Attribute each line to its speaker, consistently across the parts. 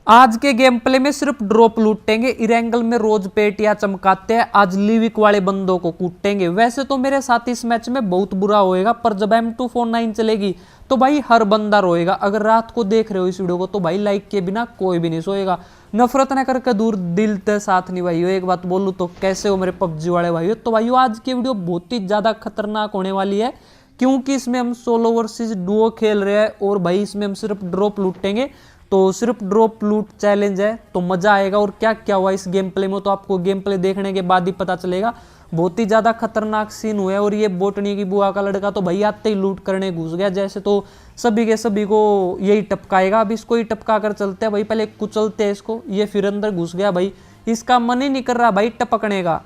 Speaker 1: आज के game play में सिर्फ ड्रॉप लूटेंगे, इरेंगल में रोज पेटियां चमकाते हैं, आज लिविक वाले बंदों को कूटेंगे। वैसे तो मेरे साथ इस मैच में बहुत बुरा होएगा, पर जब M249 चलेगी तो भाई हर बंदा रोएगा। अगर रात को देख रहे हो इस वीडियो को तो भाई लाइक के बिना कोई भी नहीं सोएगा। नफरत न करके दूर दिल ते साथ नहीं भाई। एक बात बोलूं तो कैसे हो मेरे पबजी वाले भाई। तो भाई आज की वीडियो बहुत ही ज्यादा खतरनाक होने वाली है, क्योंकि इसमें हम सोलो वर्सेस डुओ खेल रहे हैं और भाई इसमें हम सिर्फ ड्रॉप लूटेंगे। तो सिर्फ ड्रॉप लूट चैलेंज है, तो मजा आएगा। और क्या क्या हुआ इस गेम प्ले में तो आपको गेम प्ले देखने के बाद ही पता चलेगा। बहुत ही ज्यादा खतरनाक सीन हुआ है। और ये बोटनी की बुआ का लड़का तो भाई आते ही लूट करने घुस गया, जैसे तो सभी के सभी को यही टपकाएगा। अब इसको ही टपका कर चलते हैं भाई, पहले कुचलते हैं इसको। ये फिर अंदर घुस गया भाई, इसका मन ही नहीं कर रहा भाई टपकने का।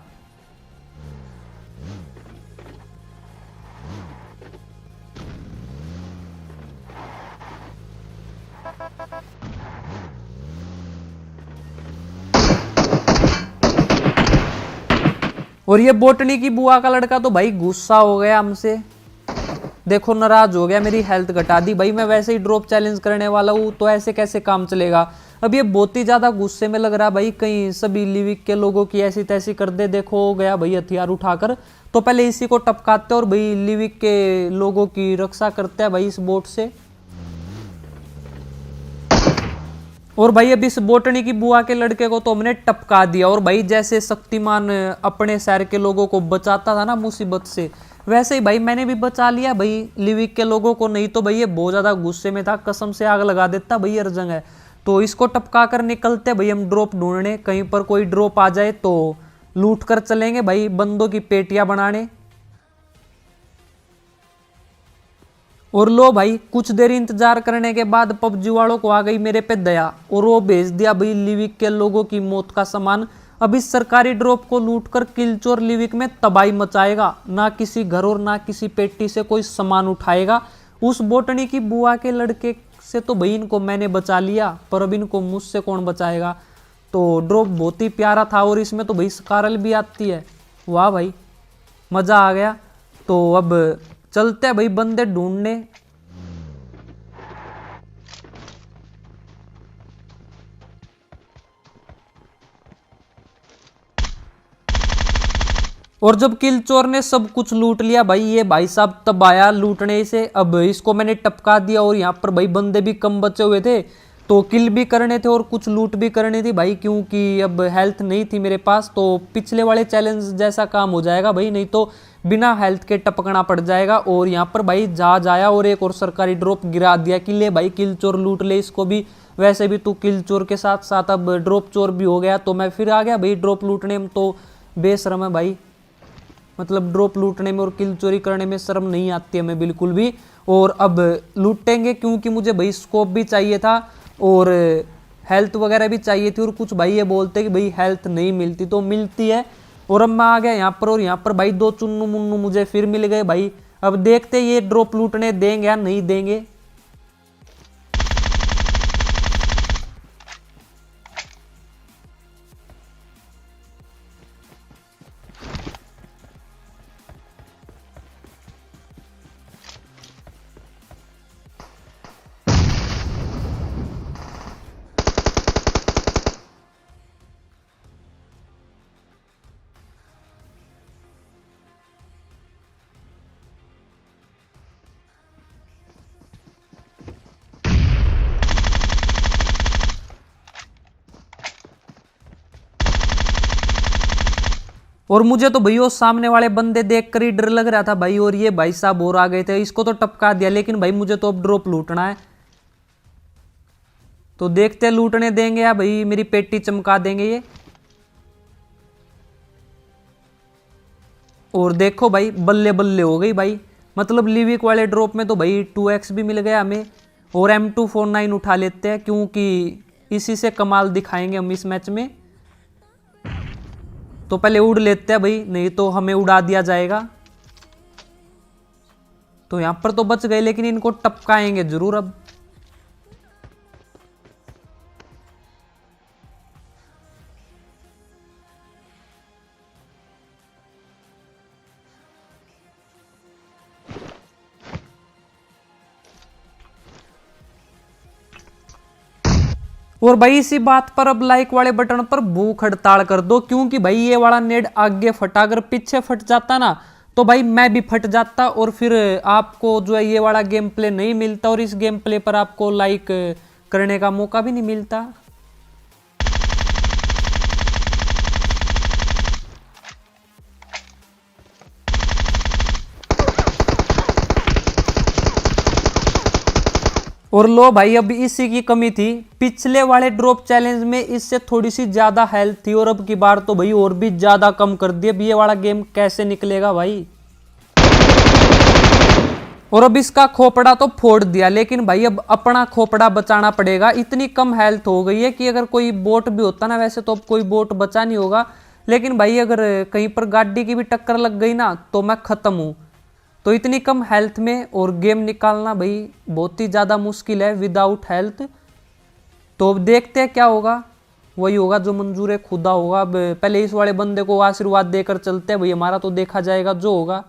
Speaker 1: और ये बोटनी की बुआ का लड़का तो भाई गुस्सा हो गया हमसे, देखो नाराज हो गया, मेरी हेल्थ घटा दी। भाई मैं वैसे ही ड्रॉप चैलेंज करने वाला हूँ, तो ऐसे कैसे काम चलेगा। अब ये बहुत ही ज्यादा गुस्से में लग रहा भाई, कहीं सभी लिविक के लोगों की ऐसी तैसी कर दे। देखो हो गया भाई हथियार उठाकर, तो पहले इसी को टपकाते और भाई लिविक के लोगों की रक्षा करते हैं भाई इस बोट से। और भाई अब इस बोटनी की बुआ के लड़के को तो हमने टपका दिया। और भाई जैसे शक्तिमान अपने शहर के लोगों को बचाता था ना मुसीबत से, वैसे ही भाई मैंने भी बचा लिया भाई लिविक के लोगों को। नहीं तो भाई ये बहुत ज्यादा गुस्से में था, कसम से आग लगा देता भाई हर जगह। तो इसको टपका कर निकलते भाई हम ड्रॉप ढूंढने, कहीं पर कोई ड्रॉप आ जाए तो लूट कर चलेंगे भाई बंदों की पेटियां बनाने। और लो भाई कुछ देर इंतजार करने के बाद पबजी वालों को आ गई मेरे पे दया, और वो भेज दिया भाई लिविक के लोगों की मौत का सामान। अब इस सरकारी ड्रॉप को लूटकर किलचोर लिविक में तबाही मचाएगा, ना किसी घर और ना किसी पेटी से कोई सामान उठाएगा। उस बोटनी की बुआ के लड़के से तो भाई इनको मैंने बचा लिया, पर अब इनको मुझसे कौन बचाएगा। तो ड्रॉप बहुत ही प्यारा था, और इसमें तो भाई स्कारल भी आती है। वाह भाई मजा आ गया। तो अब चलते हैं भाई बंदे ढूंढने। और जब किलचोर ने सब कुछ लूट लिया भाई, ये भाई साहब तब आया लूटने से। अब इसको मैंने टपका दिया, और यहाँ पर भाई बंदे भी कम बचे हुए थे, तो किल भी करने थे और कुछ लूट भी करनी थी भाई, क्योंकि अब हेल्थ नहीं थी मेरे पास। तो पिछले वाले चैलेंज जैसा काम हो जाएगा भाई, नहीं तो बिना हेल्थ के टपकना पड़ जाएगा। और यहाँ पर भाई जहाज आया और एक और सरकारी ड्रॉप गिरा दिया कि ले भाई किल चोर लूट ले इसको भी। वैसे भी तू किल चोर के साथ साथ अब ड्रॉप चोर भी हो गया, तो मैं फिर आ गया भाई ड्रॉप लूटने में। तो बेशरम है भाई, मतलब ड्रॉप लूटने में और किल चोरी करने में शर्म नहीं आती है मैं बिल्कुल भी। और अब लूटेंगे, क्योंकि मुझे भाई स्कोप भी चाहिए था और हेल्थ वगैरह भी चाहिए थी। और कुछ भाई ये बोलते कि भाई हेल्थ नहीं मिलती, तो मिलती है। और अब मैं आ गया यहाँ पर, और यहाँ पर भाई दो चुन्नू मुन्नू मुझे फिर मिल गए भाई। अब देखते ये ड्रॉप लूटने देंगे या नहीं देंगे। और मुझे तो भैया सामने वाले बंदे देखकर ही डर लग रहा था भाई। और ये भाई साहब और आ गए थे, इसको तो टपका दिया, लेकिन भाई मुझे तो अब ड्रॉप लूटना है। तो देखते हैं लूटने देंगे या भाई मेरी पेटी चमका देंगे ये। और देखो भाई बल्ले बल्ले हो गई भाई, मतलब लिविक वाले ड्रॉप में तो भाई 2x भी मिल गया हमें। और M249 उठा लेते हैं, क्योंकि इसी से कमाल दिखाएंगे हम इस मैच में। तो पहले उड़ लेते हैं भाई, नहीं तो हमें उड़ा दिया जाएगा। तो यहां पर तो बच गए, लेकिन इनको टपकाएंगे जरूर अब। और भाई इसी बात पर अब लाइक वाले बटन पर भूख हड़ताल कर दो, क्योंकि भाई ये वाला नेड आगे फटा, अगर पीछे फट जाता ना तो भाई मैं भी फट जाता और फिर आपको जो है ये वाला गेम प्ले नहीं मिलता और इस गेम प्ले पर आपको लाइक करने का मौका भी नहीं मिलता। और लो भाई अब इसी की कमी थी, पिछले वाले ड्रॉप चैलेंज में इससे थोड़ी सी ज्यादा हेल्थ थी और अब की बार तो भाई और भी ज्यादा कम कर दिया। अब ये वाला गेम कैसे निकलेगा भाई। और अब इसका खोपड़ा तो फोड़ दिया, लेकिन भाई अब अपना खोपड़ा बचाना पड़ेगा। इतनी कम हेल्थ हो गई है कि अगर कोई बोट भी होता ना, वैसे तो अब कोई बोट बचा नहीं होगा, लेकिन भाई अगर कहीं पर गाड़ी की भी टक्कर लग गई ना तो मैं खत्म हूं। तो इतनी कम हेल्थ में और गेम निकालना भाई बहुत ही ज़्यादा मुश्किल है विदाउट हेल्थ। तो अब देखते हैं क्या होगा, वही होगा जो मंजूर खुदा होगा। अब पहले इस वाले बंदे को आशीर्वाद देकर चलते हैं भाई, हमारा तो देखा जाएगा जो होगा।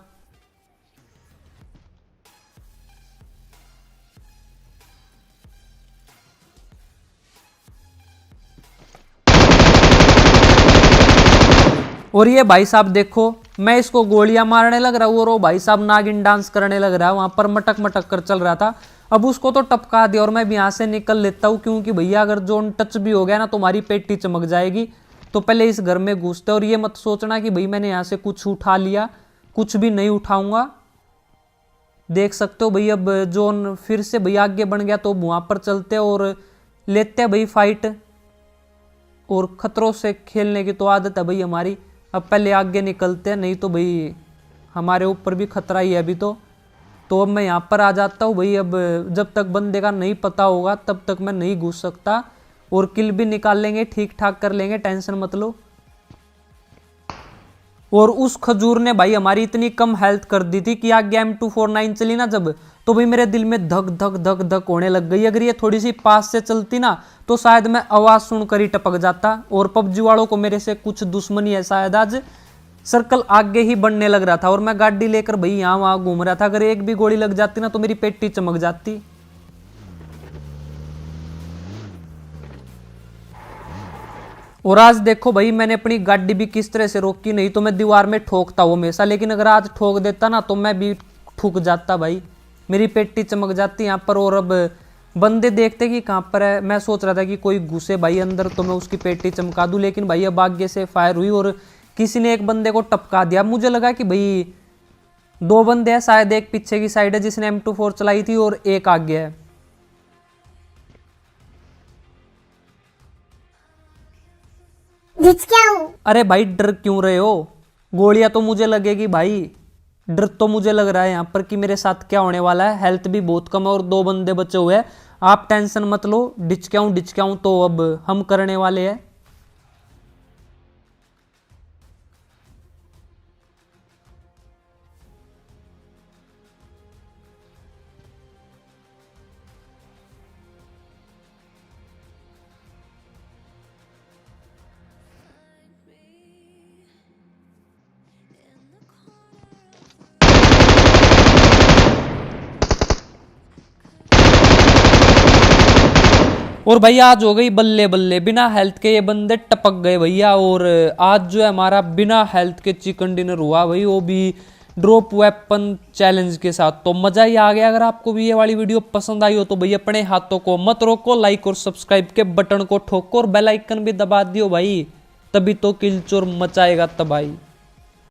Speaker 1: और ये भाई साहब देखो, मैं इसको गोलियां मारने लग रहा हूँ और वो भाई साहब नागिन डांस करने लग रहा है, वहां पर मटक मटक कर चल रहा था। अब उसको तो टपका दिया और मैं भी यहाँ से निकल लेता हूँ, क्योंकि भैया अगर जोन टच भी हो गया ना तो हमारी पेटी चमक जाएगी। तो पहले इस घर में घुसते, और ये मत सोचना कि भाई मैंने यहाँ से कुछ उठा लिया, कुछ भी नहीं उठाऊंगा। देख सकते हो भाई अब जोन फिर से भैया आगे बढ़ गया, तो वहां पर चलते और लेते हैं भाई फाइट। और खतरों से खेलने की तो आदत है भाई हमारी। अब पहले आगे निकलते हैं, नहीं तो भाई हमारे ऊपर भी खतरा ही है अभी तो अब मैं यहाँ पर आ जाता हूँ भाई। अब जब तक बंदे का नहीं पता होगा तब तक मैं नहीं घुस सकता, और किल भी निकाल लेंगे, ठीक ठाक कर लेंगे, टेंशन मत लो। और उस खजूर ने भाई हमारी इतनी कम हेल्थ कर दी थी कि आगे M249 चली ना जब, तो भाई मेरे दिल में धक धक धक धक होने लग गई। अगर ये थोड़ी सी पास से चलती ना तो शायद मैं आवाज सुनकर ही टपक जाता। और पबजी वालों को मेरे से कुछ दुश्मनी है शायद, आज सर्कल आगे ही बढ़ने लग रहा था और मैं गाड़ी लेकर भाई यहाँ वहां घूम रहा था। अगर एक भी गोली लग जाती ना तो मेरी पेटी चमक जाती। और आज देखो भाई मैंने अपनी गाड़ी भी किस तरह से रोकी, नहीं तो मैं दीवार में ठोकता हूँ हमेशा, लेकिन अगर आज ठोक देता ना तो मैं भी ठुक जाता भाई, मेरी पेटी चमक जाती यहाँ पर। और अब बंदे देखते कि कहाँ पर है, मैं सोच रहा था कि कोई घुसे भाई अंदर तो मैं उसकी पेटी चमका दूं, लेकिन भाई अब आगे से फायर हुई और किसी ने एक बंदे को टपका दिया। मुझे लगा कि भाई दो बंदे हैं शायद, एक पीछे की साइड है जिसने M24 चलाई थी और एक आगे है। अरे भाई डर क्यों रहे हो, गोलियां तो मुझे लगेगी भाई, डर तो मुझे लग रहा है यहाँ पर कि मेरे साथ क्या होने वाला है। हेल्थ भी बहुत कम है और दो बंदे बचे हुए हैं, आप टेंशन मत लो, डिचकाऊं तो अब हम करने वाले हैं। और भाई आज हो गई बल्ले बल्ले, बिना हेल्थ के ये बंदे टपक गए भैया। और आज जो है हमारा बिना हेल्थ के चिकन डिनर हुआ भाई, वो भी ड्रॉप वेपन चैलेंज के साथ। तो मजा ही आ गया। अगर आपको भी ये वाली वीडियो पसंद आई हो तो भाई अपने हाथों को मत रोको, लाइक और सब्सक्राइब के बटन को ठोको और बेल आइकन भी दबा दियो भाई, तभी तो किल चोर मचाएगा तबाही।